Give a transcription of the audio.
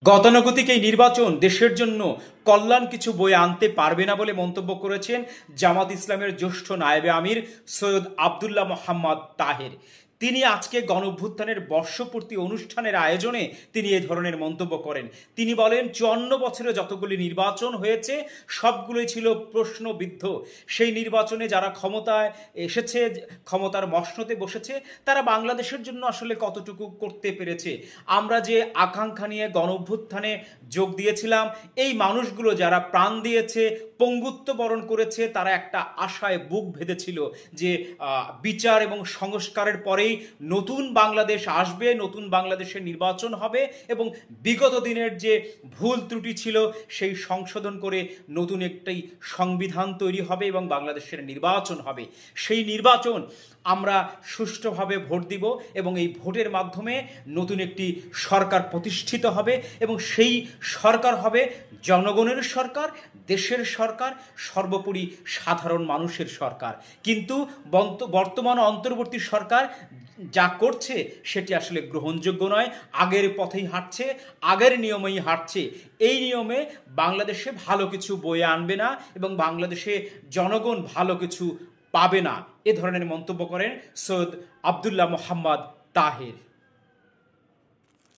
গতানুগতিক এই নির্বাচন দেশের জন্য কল্যাণ কিছু বয়ে আনতে পারবে না বলে মন্তব্য করেছেন জামাত ইসলামের জ্যেষ্ঠ নায়েবে আমির সৈয়দ আবদুল্লাহ মোহাম্মদ তাহের। তিনি আজকে গণঅভ্যুত্থানের বর্ষপূর্তি অনুষ্ঠানের আয়োজনে তিনি এই ধরনের মন্তব্য করেন। তিনি বলেন, ৫৪ বছরে যতগুলি নির্বাচন হয়েছে সবগুলোই ছিল প্রশ্নবিদ্ধ। সেই নির্বাচনে যারা ক্ষমতায় এসেছে, ক্ষমতার মসনদে বসেছে, তারা বাংলাদেশের জন্য আসলে কতটুকু করতে পেরেছে। আমরা যে আকাঙ্ক্ষা নিয়ে গণঅভ্যুত্থানে যোগ দিয়েছিলাম, এই মানুষগুলো যারা প্রাণ দিয়েছে, পঙ্গুত্ব বরণ করেছে, তারা একটা আশায় বুক বেঁধেছিল যে বিচার এবং সংস্কারের পরেই নতুন বাংলাদেশ আসবে, নতুন বাংলাদেশের নির্বাচন হবে এবং বিগত দিনের যে ভুল ত্রুটি ছিল সেই সংশোধন করে নতুন একটি সংবিধান তৈরি হবে এবং বাংলাদেশের নির্বাচন হবে। সেই নির্বাচন আমরা সুষ্ঠুভাবে ভোট দিব এবং এই ভোটের মাধ্যমে নতুন একটি সরকার প্রতিষ্ঠিত হবে এবং সেই সরকার হবে জনগণের সরকার, দেশের সরকার, সর্বোপরি সাধারণ মানুষের সরকার। কিন্তু বর্তমান অন্তর্বর্তী সরকার যা করছে সেটি আসলে গ্রহণযোগ্য নয়। আগের পথেই হাঁটছে, আগের নিয়মেই হাঁটছে। এই নিয়মে বাংলাদেশে ভালো কিছু বয়ে আনবে না এবং বাংলাদেশে জনগণ ভালো কিছু পাবে না। এ ধরনের মন্তব্য করেন সৈয়দ আবদুল্লাহ মোহাম্মদ তাহের।